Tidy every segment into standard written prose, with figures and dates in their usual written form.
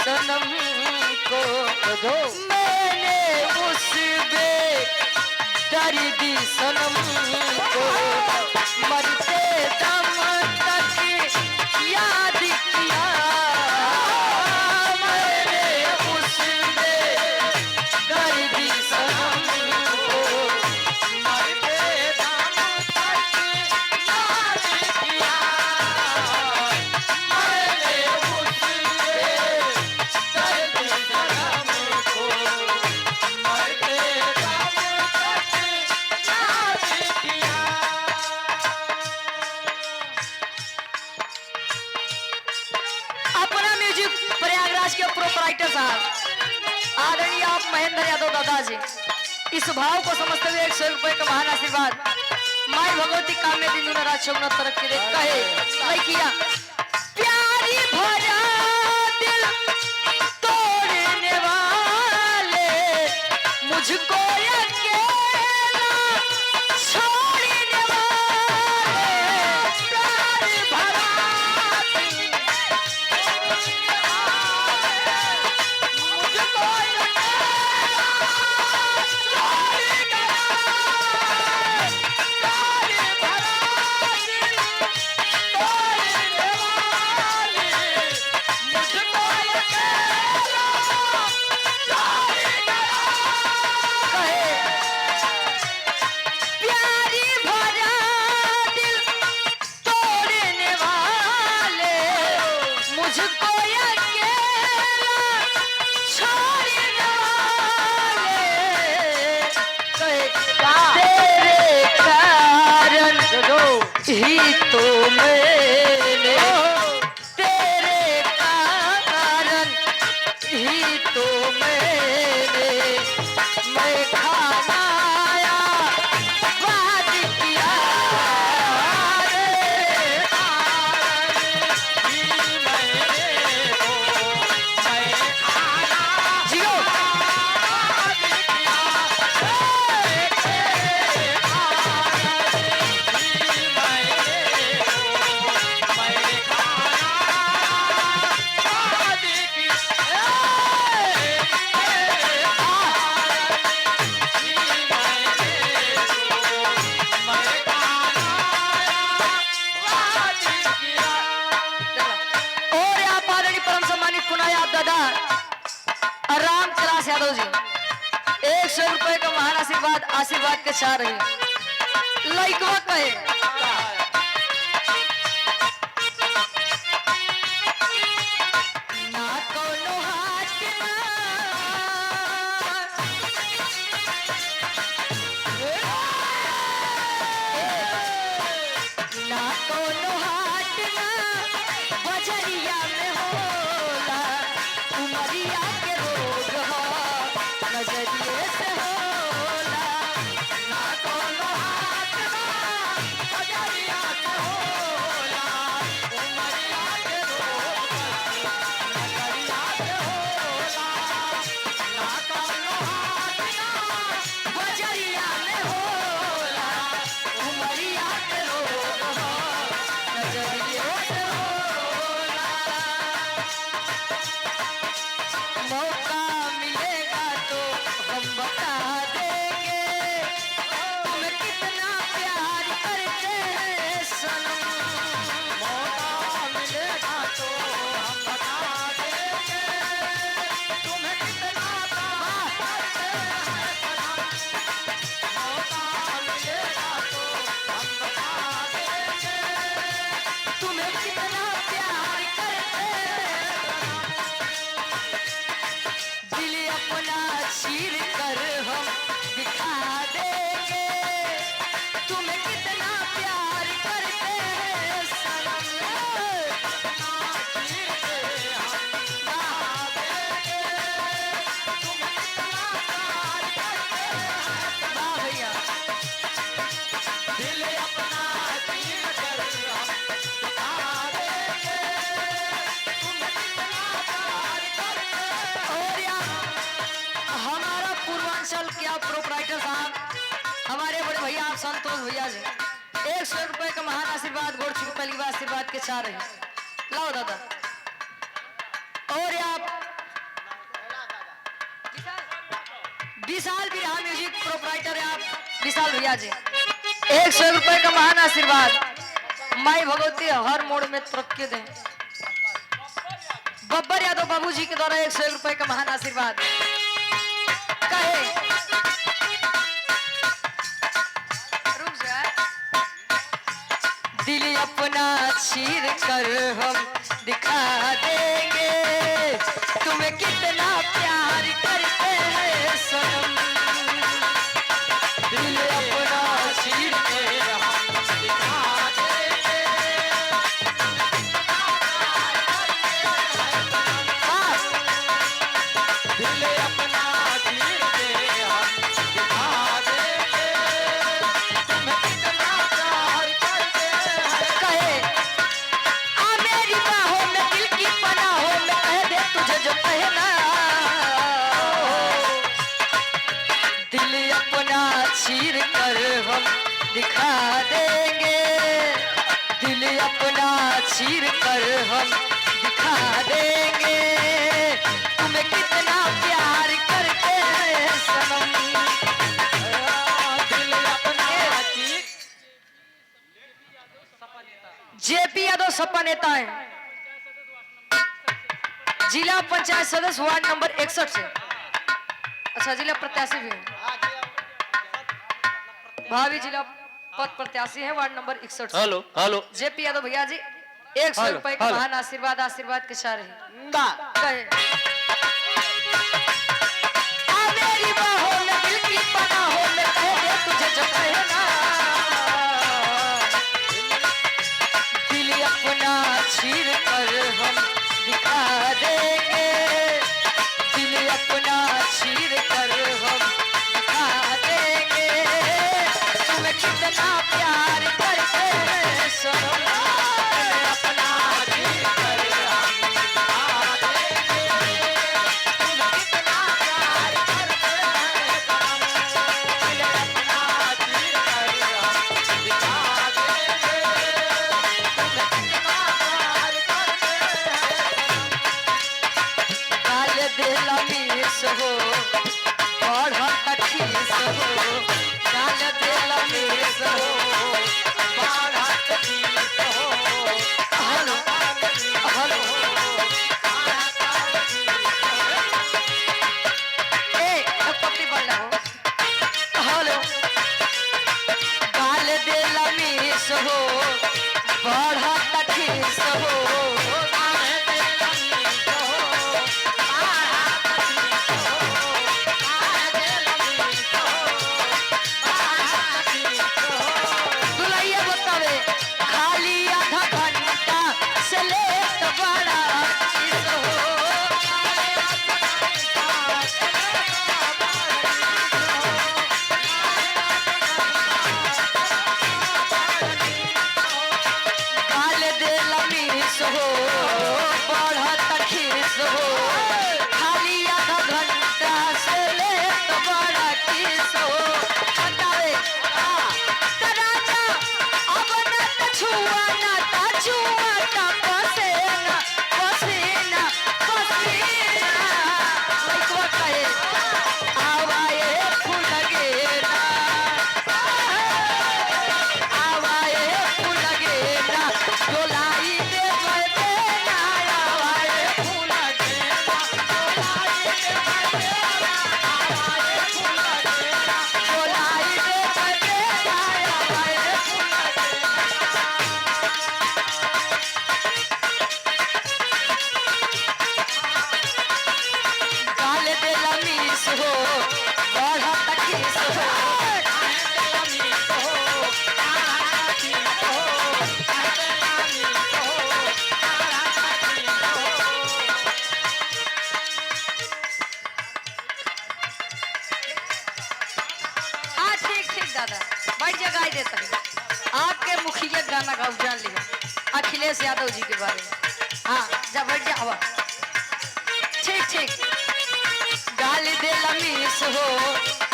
सनम को मैंने उस बेदर्दी सनम को मरते दम तक याद किया। मैंने उस बेदर्दी सनम को मरते दम तक याद किया। मैंने उस बेदर्दी सनम को मरते दम तक याद किया। अपना म्यूजिक प्रयागराज के प्रोपराइटर साहब आदरणीय आप महेंद्र यादव दादाजी इस भाव को समझते हुए 100 रुपए का महान आशीर्वाद माई भगवती काम्य दिन राज शोभन तरक्की दे कहे नहीं किया। प्यारी भरा दिल तोड़ने वाले मुझको अकेला छोड़ने वाले। प्यारी भरा दिल मुझको प्यारी भरा दिल तोड़ने वाले मुझको अकेला छोड़ने वाले। कहे तेरे कारण ही तो मैंने तेरे कारण ही तो मैं खाना आया बात किया। रे कारण ही मैंने तो मैं खाना जियो बात किया। तेरे कारण ही मैंने तो मैं खाना बात किया। और यहाँ पादरी परम सम्मानित कुनाया दादा राम कैलाश यादव जी 100 रुपए का महान आशीर्वाद के चाह रही लइकवा कहे ना कोनो हाथ ना कोनो हाथ ना बजरिया में होला उमरिया के रोग हो नजरिए से होला। ना कोनो हाथ ना बजरिया में होला उमरिया के रोग नजरिया से होला। ना कोनो हाथ ना बजरिया में होला उमरिया के रोग हो नजरिए से होला। मौका मिलेगा तो हम बता देंगे तुम्हें कितना प्यार करते हैं सनम। मौका मिलेगा तो हम बता देंगे तुम्हें कितना प्यार करते हैं सनम। मौका मिलेगा तो हम बता देंगे तुम्हें कितना प्यार करते हैं सनम। दिल अपना चीर कर हम दिखा देंगे तुम्हें कितना प्यार करते हैं सनम। अपना चीर के हम दिखा देंगे तुम्हें कितना प्यार करते हैं। वाह भैया दिल अपना चीर कर हम दिखा देंगे तुम्हें कितना प्यार करते हैं। और यहाँ हमारा पूर्वांचल क्या प्रोपराइटर साहब हमारे बड़े भैया आप संतोष भैया जी 100 रुपए का महान आशीर्वाद गोड़ छुप पहली बार आशीर्वाद के चाह रहे लाओ दादा। और आप विशाल बिरहा म्यूजिक प्रोपराइटर है आप विशाल भैया जी। 100 रुपए का महान आशीर्वाद माई भगवती हर मोड़ में तरक्की दें। बब्बर यादव बाबूजी के द्वारा 100 रुपए का महान आशीर्वाद कहे रुक जा। दिल अपना चीर कर हम दिखा देंगे तुम्हें कितना प्यार करते हैं सनम। दिल अपना चीर के हम दिखा देंगे। दिल अपना चीर के हम दिखा देंगे तुम्हें कितना प्यार करते हैं। कहे आ मेरी बाहों में दिल की पनाहों में कह दे तुझे जो कहना। दिल अपना चीर कर हम दिखा देंगे। दिल अपना चीर कर हम दिखा देंगे तुम्हें कितना प्यार करते हैं सनम। दिल अपना चीर जेपी यादव सपा नेता है, जिला पंचायत सदस्य वार्ड नंबर 61 से। अच्छा जिला प्रत्याशी भी है, भावी जिला पद प्रत्याशी है वार्ड नंबर 61 से। हेलो हेलो जेपी यादव भैया जी 100 रुपए का महान आशीर्वाद आशीर्वाद के सारे कहे आ मेरी बाहों में दिल की पनाहों में कह दे तुझे जो कहना। दिल अपना चीर कर हम दिखा देंगे। दिल अपना चीर कर हम दिखा देंगे तुम्हें कितना प्यार करते हैं सनम। दिल अपना चीर कर हम दिखा देंगे तुम्हें कितना प्यार करते हैं सनम। दिल अपना चीर कर हम दिखा देंगे तुम्हें कितना प्यार करते हैं। काल दिल मीस हो बढ़त खीस हो। काल दिल मीस हो बढ़त खीस हो। हेलो हेलो ए पत्ती बढ़ रहा हो। हेलो काल दिल मीस हो बढ़त खीस हो। काल दिल मीस हो दुलैया बतावे खाली आधा घंटा से ले तो बड़ा चीज हो। काल दिल मीस हो बढ़त खीस हो। खाली आधा घंटा से ले तो बड़ा किस हो। बतावे तराजा अब न त छुआ न त छुआ त पसेना पसीना पसीना। लइकवा कहे आवाए फूल गेना आवाए फूल गेना डोलाई दे देना। आवाए फूल गेना डोलाई दे देना। आवाए फूल गेना डोलाई दे देना। आवाए काल दिल मीस हो बढ़त खीस हो। हाँ ठीक ठीक दादा बैठ जा गाई देता है। आपके मुखिया गाना गाओ जान लिया अखिलेश यादव जी के बारे में। हाँ जा बैठ जा हवा ठीक ठीक। गाल दिल मीस हो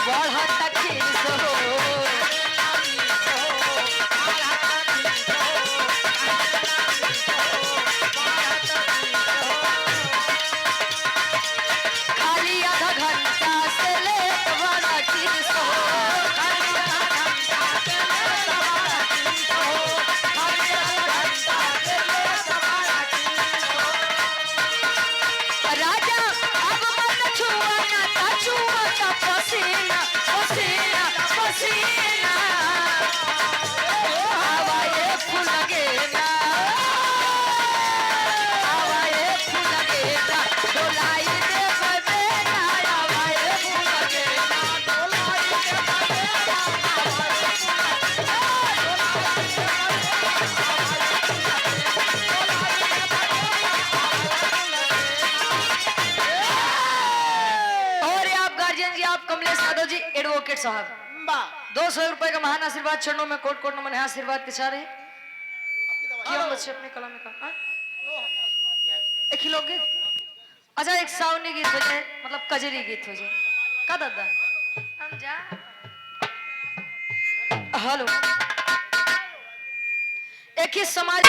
बढ़त खीस हो। खाली आधा घंटा से ले अखिलेश यादव जी एडवोकेट साहब, बा 200 रुपए का महान आशीर्वाद चरणों में कोट कोट नमन है। आशीर्वाद के सारे क्यों बच्चे अपने कला में काम एक ही लोकगीत। अच्छा एक सावनी गीत हो जाए, मतलब कजरी गीत हो जाए का दादा हम जा। हेलो एक ही समाज